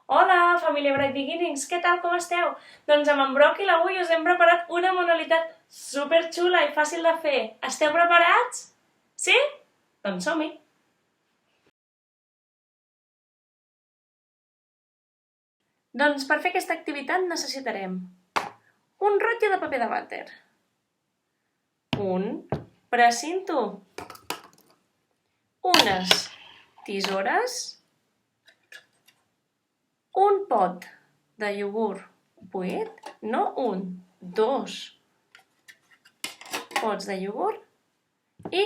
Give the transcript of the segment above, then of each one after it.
Hola, família Bright Beginnings, què tal, com esteu? Doncs amb en Broc i avui us hem preparat una manualitat superxula i fàcil de fer. Esteu preparats? Sí? Doncs som-hi! Doncs per fer aquesta activitat necessitarem un rotllo de paper de vàter, un precinto, unes tisores, un pot de iogurt buit, no un, dos pots de iogurt i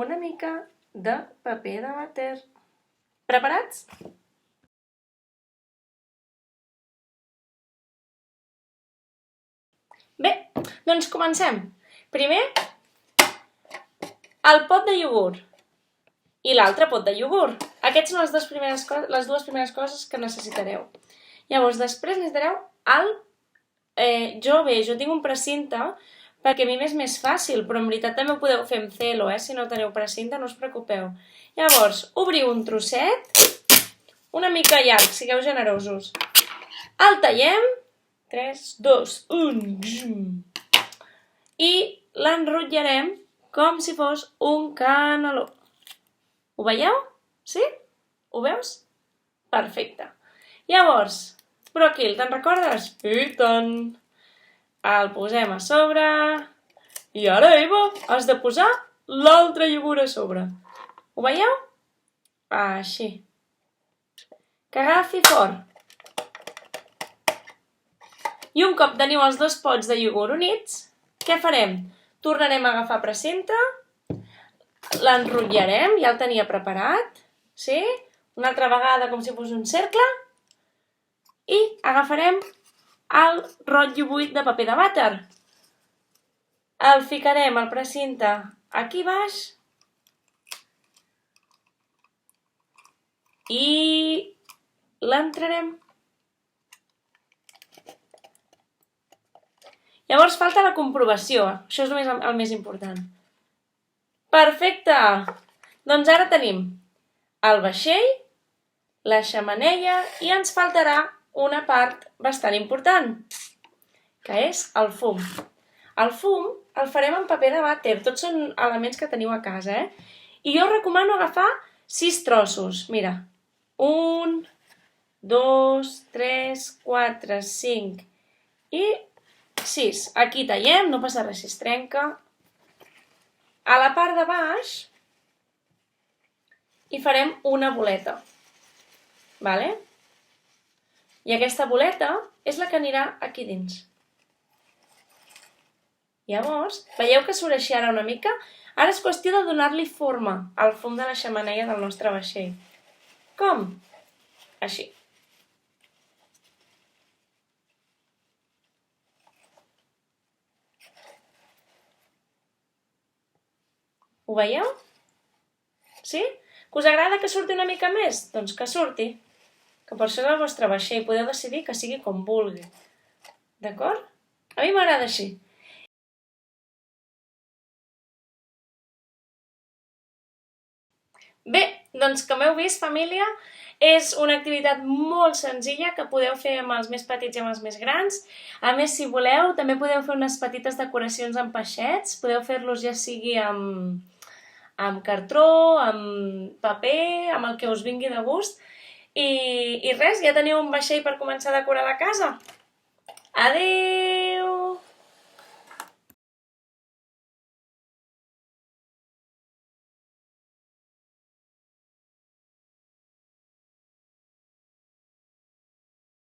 una mica de paper de vàter. Preparats? Bé, doncs comencem. Primer, el pot de iogurt i l'altre pot de iogurt. Aquestes són les dues primeres coses que necessitareu. Llavors, després necessitareu jo tinc un precinte perquè a mi m'és més fàcil, però en veritat també ho podeu fer amb celo, si no teniu precinte, no us preocupeu. Llavors, obriu un trosset, una mica llarg, sigueu generosos. El tallem, 3, 2, 1, i l'enrotllarem com si fos un caneló. Ho veieu? Sí? Ho veus? Perfecte. Llavors, Broquil, te'n recordes? I tant! El posem a sobre i ara, Eva, has de posar l'altre iogurt a sobre. Ho veieu? Així. Que agafi fort. I un cop teniu els dos pots de iogurt units, què farem? Tornarem a agafar precinte, l'enrotllarem, ja el tenia preparat, sí? Una altra vegada com si fos un cercle, i agafarem el rotllo buit de paper de vàter. El ficarem al precinte aquí baix i l'entrarem. Llavors falta la comprovació, això és el més important. Perfecte! Doncs ara tenim el vaixell, la xemeneia i ens faltarà una part bastant important, que és el fum. El fum el farem amb paper de vàter, tots són elements que teniu a casa, I jo recomano agafar 6 trossos, mira, 1, 2, 3, 4, 5 i 6. Aquí tallem, no passa res si es trenca. A la part de baix hi farem una boleta. Vale? I aquesta boleta és la que anirà aquí dins. Llavors, veieu que surt així ara una mica? Ara és qüestió de donar-li forma al fum de la xemeneia del nostre vaixell. Com? Així. Ho veieu? Sí? Que us agrada que surti una mica més? Doncs que surti. Que per això és el vostre vaixell. Podeu decidir que sigui com vulgui. D'acord? A mi m'agrada així. Bé, doncs com heu vist, família, és una activitat molt senzilla que podeu fer amb els més petits i amb els més grans. A més, si voleu, també podeu fer unes petites decoracions amb peixets. Podeu fer-los ja sigui amb cartró, amb paper, amb el que us vingui de gust. I res, ja teniu un vaixell per començar a decorar la casa. Adéu!